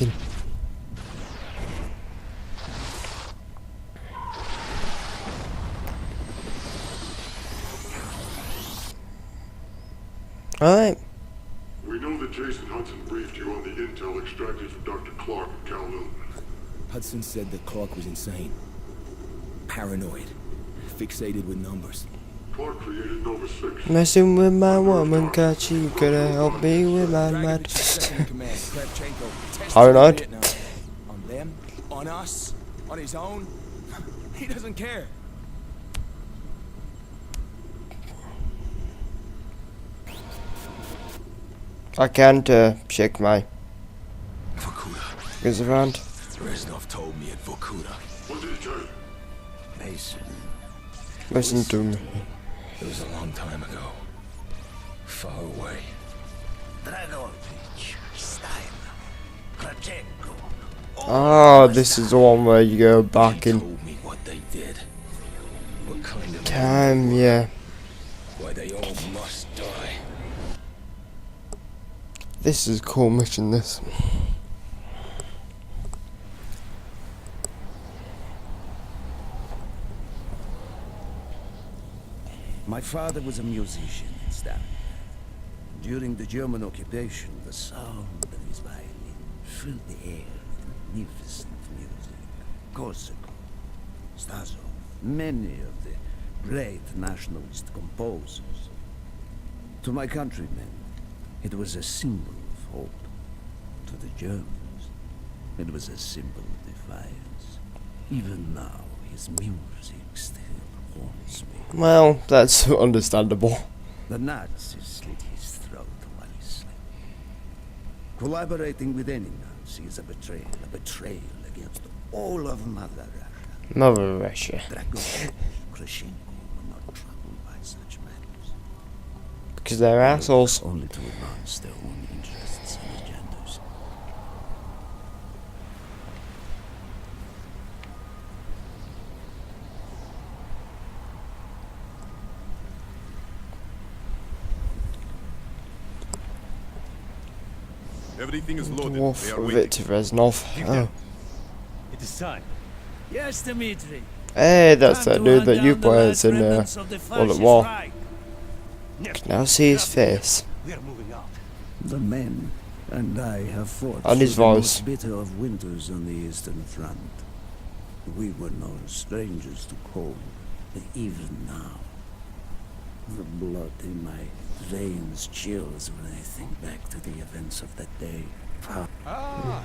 barking. Alright. We know that Jason Hudson briefed you on the intel extracted from Dr. Clark at Kowloon. Hudson said that Clark was insane. Paranoid. Fixated with numbers. Clark created Nova 6. Messing with my woman, cause you could help me with my mad. Paranoid? On them? On us? On his own? He doesn't care. I can't check my Vokuda. is around. Reznov told me at Vokuda. What did he tell you? Mason. Listen to me. It was a long time ago. Far away. Dragovich, Stein, Krachenko. Oh, this is the one where you go back He in told me what they did. What kind of time, yeah. why they all must die. This is a cool mission, this. My father was a musician in Stalin. During the German occupation, the sound of his violin filled the air with magnificent music. Korsakov, Stasov, many of the great nationalist composers. To my countrymen, it was a symbol of hope. To the Germans, it was a symbol of defiance. Even now, his music still haunts me. Well, that's understandable. The Nazis slit his throat while he slept. Collaborating with any Nazi is a betrayal against all of Mother Russia. Mother Russia. Dragovich, Krashenko were not troubled by such matters. Because they're assholes. Only to advance their own interests and agendas. Everything is loaded. They Dwarf are with waiting. it to Reznov. Oh. It is time. Yes, Dmitri. Hey, that's Time that to dude hunt that you down the play last as in remnants of the World at fascist War. Reich. Next, Now see his face. we are moving out. The men and I have fought And his through the voice. most bitter of winters on the Eastern Front. We were no strangers to cold, but even now, the blood in my veins chills when I think back to the events of that day. Ah,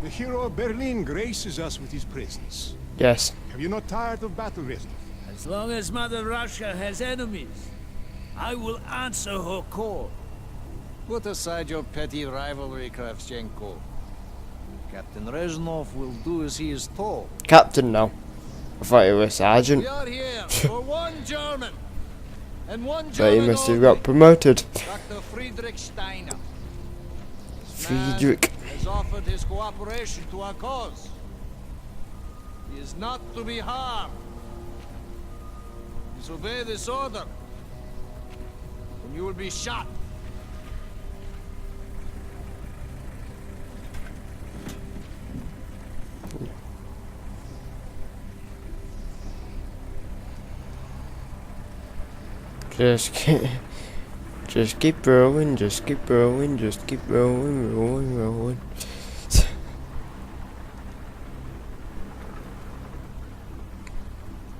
the hero of Berlin graces us with his presence. Yes. Have you not tired of battle, Reznov? As long as Mother Russia has enemies, I will answer her call. Put aside your petty rivalry, Kravchenko. Captain Reznov will do as he is told. Captain now. I thought he was sergeant. We are here for one German. And one But German he must have only, got promoted. Dr. Friedrich Steiner. This Friedrich. man has offered his cooperation to our cause. He is not to be harmed. Disobey this order, and you will be shot. Just keep rolling, just keep rolling, just keep rolling, rolling.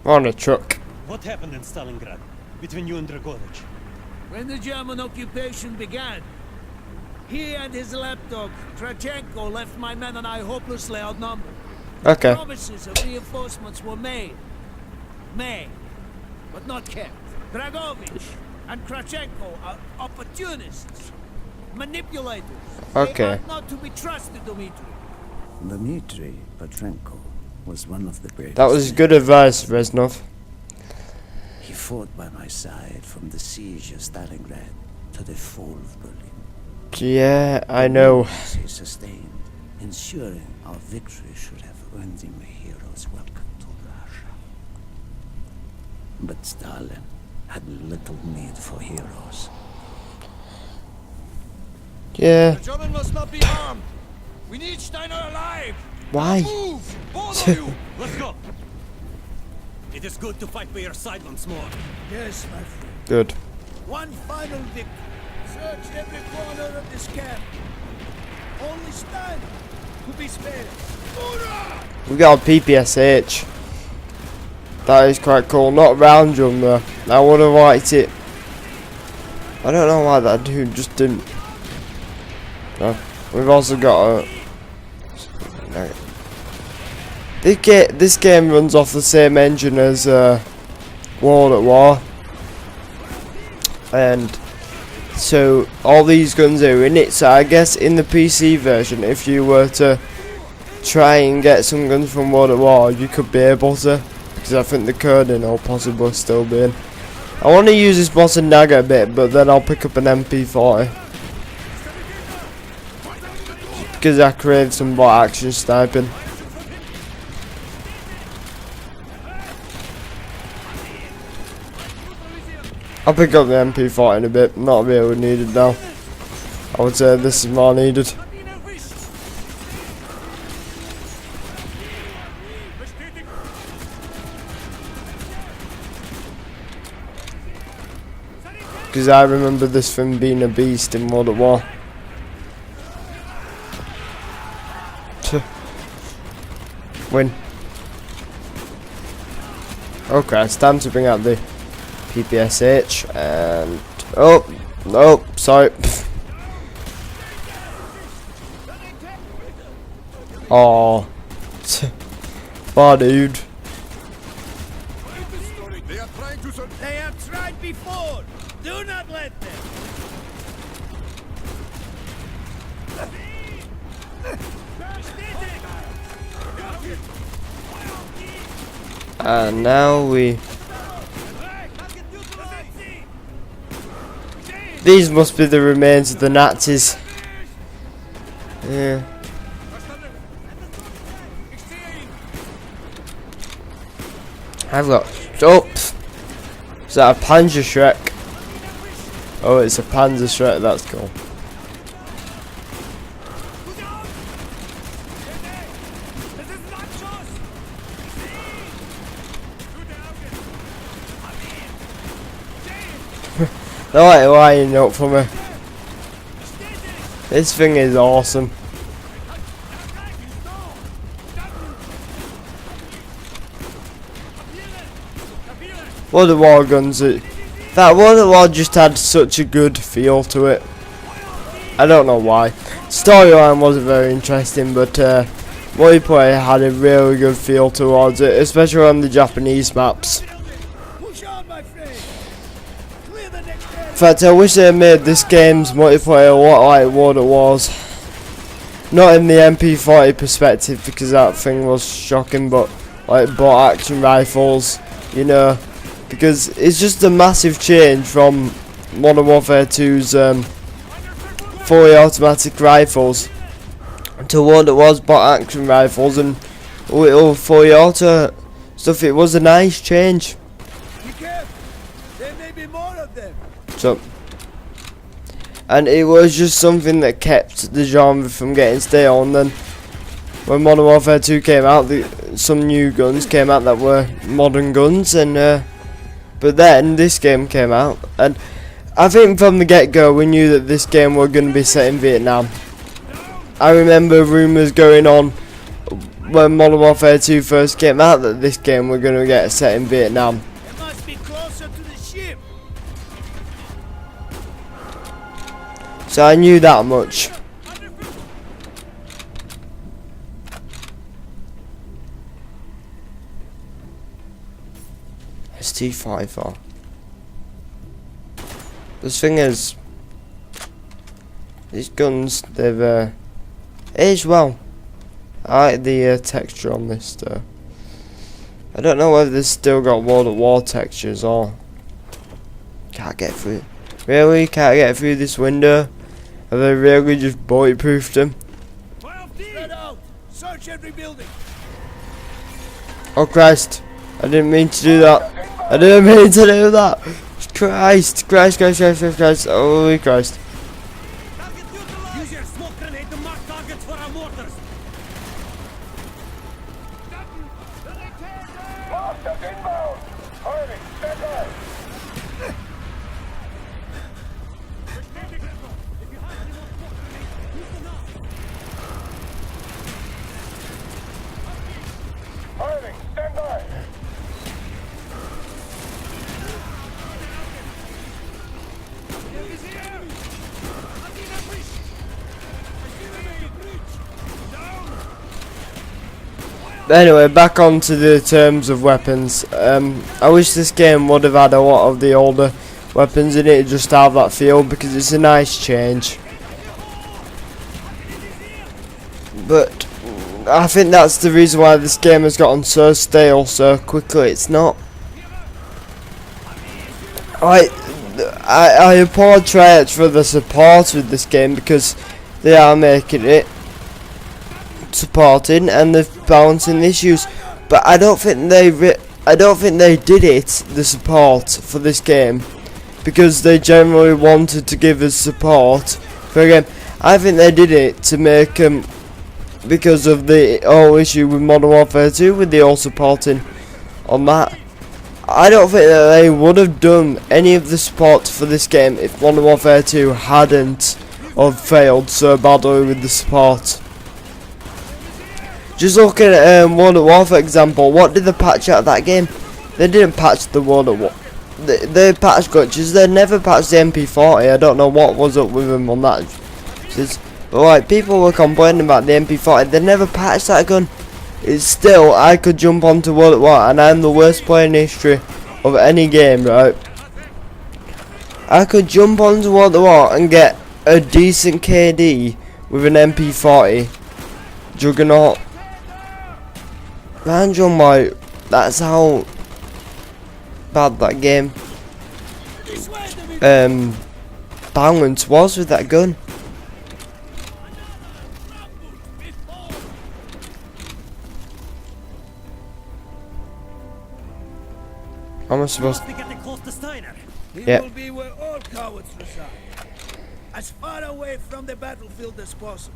On a truck. What happened in Stalingrad between you and Dragovich? When the German occupation began, he and his lapdog, Krachenko, left my men and I hopelessly outnumbered. Okay. Promises of reinforcements were made, but not kept. Dragovich and Krachenko are opportunists, manipulators. Okay. They are not to be trusted, Dmitri. Dmitri Petrenko was one of the bravest. That was men. good advice, Reznov. He fought by my side from the siege of Stalingrad to the fall of Berlin. Yeah, I know. He sustained, ensuring our victory should have earned him a hero's welcome to Russia. But Stalin had little need for heroes. Yeah. The German must not be harmed. We need Steiner alive! Why? Move! Both of you! Let's go. It is good to fight by your side once more. Yes, my friend. Good. One final victory. Search every corner of this camp. Only Steiner to be spared. Hoorah! We got a PPSH. That is quite cool. Not round drum though. I would have liked it. I don't know why that dude just didn't. No. We've also got a. No. This game runs off the same engine as World at War, and so all these guns are in it. So I guess in the PC version, if you were to try and get some guns from World at War, you could be able to, because I think the coding will possibly still be in. I want to use this boss and Dagger a bit, but then I'll pick up an MP40 because I crave some bot action sniping. I'll pick up the MP40 in a bit. Not really needed now. I would say this is more needed. Because I remember this from being a beast in World at War. Win. Okay, it's time to bring out the PPSH and oh no, sorry. Oh, bad dude. They have tried before. Do not let them. And now we. These must be the remains of the Nazis. Yeah. I've got. Oh! Is that a Panzer Shrek? Oh, it's a Panzer Shrek, that's cool. They're like lining up for me. This thing is awesome. World of War guns. That World of War just had such a good feel to it. I don't know why. Storyline wasn't very interesting, but multiplayer had a really good feel towards it, especially on the Japanese maps. In fact, I wish they made this game's multiplayer a lot like World at War's. Not in the MP40 perspective, because that thing was shocking, but like bot action rifles, you know, because it's just a massive change from Modern Warfare 2's fully automatic rifles to World at War's bot action rifles and little fully auto stuff. It was a nice change. There may be more of them. So, and it was just something that kept the genre from getting stale. And then when Modern Warfare 2 came out, some new guns came out that were modern guns, and but then this game came out, and I think from the get-go we knew that this game was going to be set in Vietnam. I remember rumours going on when Modern Warfare 2 first came out that this game was going to get set in Vietnam. It must be closer to the ship. So I knew that much. ST5R. The thing is, these guns, they've aged well. I like the texture on this though. I don't know whether this still got World at War textures or can't get through. Really? Can't get through this window? Have they really just bulletproofed them? Spread out. Search every building. Oh Christ! I didn't mean to do that. I didn't mean to do that. Christ! Christ! Christ! Christ! Christ! Christ! Holy Christ! Use your smoke grenade to mark targets for our mortar. Anyway, back onto the terms of weapons. I wish this game would have had a lot of the older weapons in it, just to have that feel, because it's a nice change. But I think that's the reason why this game has gotten so stale so quickly. It's not. I applaud Triads for the support with this game, because they are making it supporting and they're balancing the issues. But I don't think they did it, the support for this game, because they generally wanted to give us support for a game. I think they did it to make because of the whole issue with Modern Warfare 2, with the all supporting on that. I don't think that they would have done any of the support for this game if Modern Warfare 2 hadn't have failed so badly with the support. Just looking at World at War for example, what did they patch out of that game? They didn't patch the World at War. They patched glitches, they never patched the MP40. I don't know what was up with them on that. But like, people were complaining about the MP40, they never patched that gun. It's still, I could jump onto World at War and I'm the worst player in history of any game, right? I could jump onto World at War and get a decent KD with an MP40 Juggernaut. Man, John, like, that's how bad that game balance was with that gun. How am I supposed to? He Yeah. will be where all cowards reside. As far away from the battlefield as possible.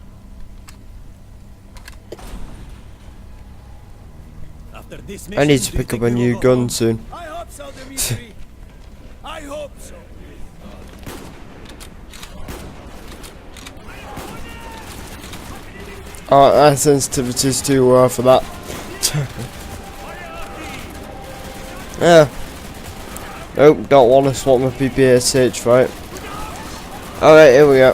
After this I need mission, to do you pick think up a we will new go gun home? soon. I hope so, Dimitri. I hope so. Oh, my sensitivity's too low for that. Yeah. Nope, don't want to swap my PPSH, right? Alright, here we go.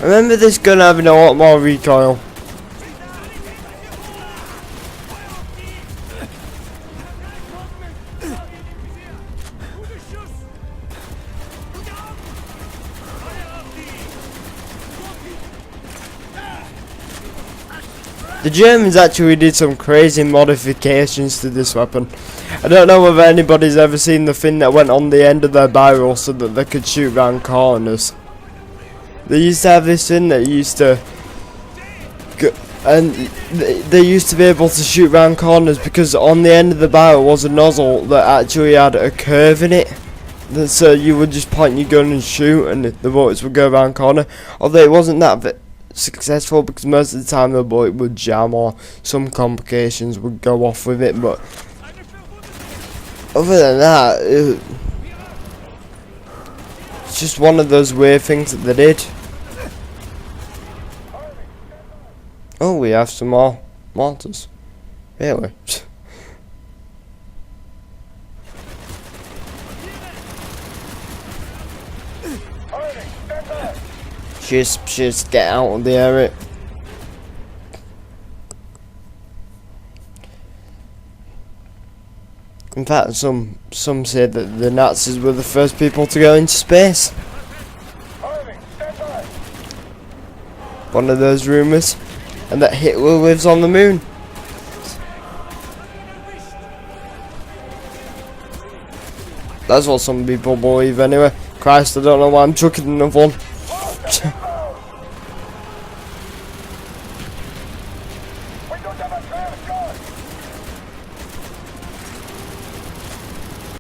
I remember this gun having a lot more recoil. The Germans actually did some crazy modifications to this weapon. I don't know whether anybody's ever seen the thing that went on the end of their barrel so that they could shoot round corners. They used to have this thing that used to and they used to be able to shoot round corners because on the end of the barrel was a nozzle that actually had a curve in it. So you would just point your gun and shoot and the bullets would go round corner. Although it wasn't that successful because most of the time the bullet would jam or some complications would go off with it, but other than that it's just one of those weird things that they did. Oh, we have some more mortars. Really? Just get out of the area. In fact, some say that the Nazis were the first people to go into space. One of those rumours. And that Hitler lives on the moon. That's what some people believe anyway. Christ, I don't know why I'm chucking another one.